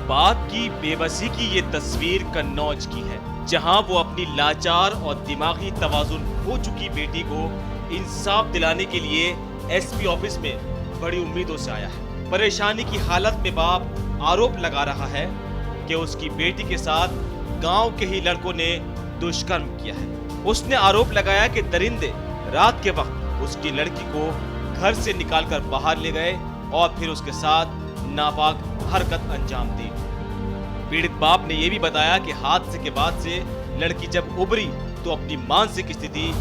बाप की बेबसी की ये तस्वीर कन्नौज की है, जहां वो अपनी लाचार और दिमागी तवाजुन खो चुकी बेटी को इंसाफ दिलाने के लिए एसपी ऑफिस में बड़ी उम्मीदों से आया है। परेशानी की हालत में बाप आरोप लगा रहा है कि उसकी बेटी के साथ गांव के ही लड़कों ने दुष्कर्म किया है। उसने आरोप लगाया कि दरिंदे रात के वक्त उसकी लड़की को घर से निकालकर बाहर ले गए और फिर उसके साथ नापाक हरकत अंजाम दी। पीड़ित बाप ने यह भी बताया कि हादसे के बाद से लड़की जब उभरी तो अपनी मानसिक स्थिति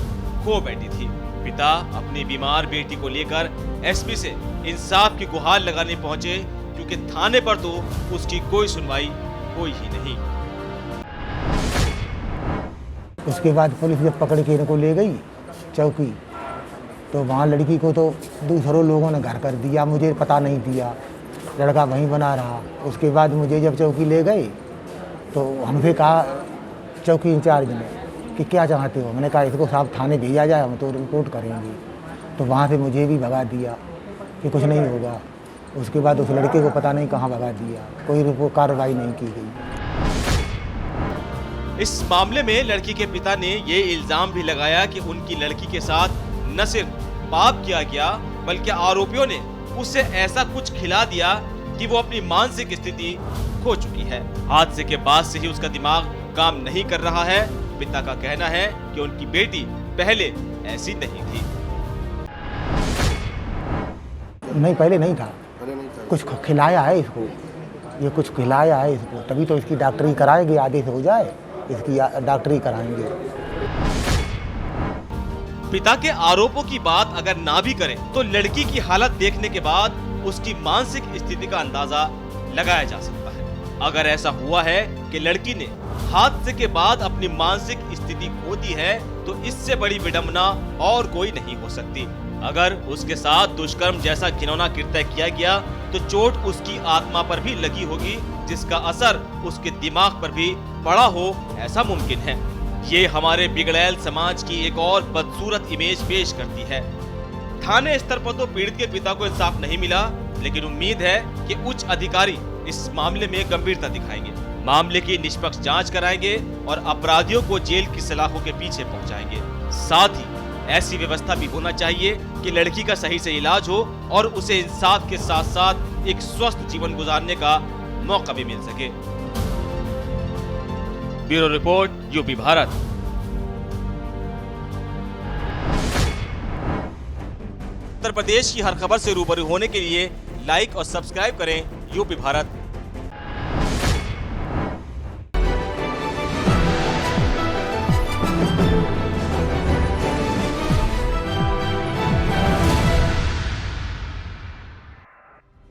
खो बैठी थी। पिता अपनी बीमार बेटी को लेकर एसपी से इंसाफ की गुहार लगाने पहुंचे, क्योंकि थाने पर तो उसकी कोई सुनवाई हुई ही नहीं। उसके बाद पुलिस जब पकड़ के इनको ले गई चौकी, तो वहाँ लड़की को तो दूसरों लोगों ने घर कर दिया, मुझे पता नहीं दिया, लड़का वहीं बना रहा। उसके बाद मुझे जब चौकी ले गए तो हमसे कहा चौकी इंचार्ज ने कि क्या चाहते हो। मैंने कहा इसको साहब थाने भेजा जाए, हम तो रिपोर्ट करेंगे। तो वहाँ से मुझे भी भगा दिया कि कुछ नहीं होगा। उसके बाद उस लड़के को पता नहीं कहाँ भगा दिया, कोई रिपोर्ट कार्रवाई नहीं की गई। इस मामले में लड़की के पिता ने ये इल्जाम भी लगाया कि उनकी लड़की के साथ न सिर्फ पाप किया गया, बल्कि आरोपियों ने उसे ऐसा कुछ खिला दिया कि वो अपनी मानसिक स्थिति खो चुकी है। हादसे के बाद से ही उसका दिमाग काम नहीं कर रहा है। पिता का कहना है कि उनकी बेटी पहले ऐसी नहीं थी। नहीं, पहले नहीं था, कुछ खिलाया है इसको, ये कुछ खिलाया है इसको, तभी तो इसकी डॉक्टरी कराएंगे, आदेश हो जाए इसकी डॉक्टरी कराएंगे। पिता के आरोपों की बात अगर ना भी करें तो लड़की की हालत देखने के बाद उसकी मानसिक स्थिति का अंदाजा लगाया जा सकता है। अगर ऐसा हुआ है कि लड़की ने हादसे के बाद अपनी मानसिक स्थिति खो दी है, तो इससे बड़ी विडंबना और कोई नहीं हो सकती। अगर उसके साथ दुष्कर्म जैसा घिनौना कृत्य किया गया तो चोट उसकी आत्मा पर भी लगी होगी, जिसका असर उसके दिमाग पर भी पड़ा हो, ऐसा मुमकिन है। ये हमारे बिगड़ैल समाज की एक और बदसूरत इमेज पेश करती है। थाने स्तर पर तो पीड़ित के पिता को इंसाफ नहीं मिला, लेकिन उम्मीद है कि उच्च अधिकारी इस मामले में गंभीरता दिखाएंगे, मामले की निष्पक्ष जांच कराएंगे और अपराधियों को जेल की सलाखों के पीछे पहुंचाएंगे। साथ ही ऐसी व्यवस्था भी होना चाहिए कि लड़की का सही से इलाज हो और उसे इंसाफ के साथ साथ एक स्वस्थ जीवन गुजारने का मौका भी मिल सके। Bureau report, UP Bharat. Uttar Pradesh की हर खबर से रूबरू होने के लिए लाइक और सब्सक्राइब करें यूपी भारत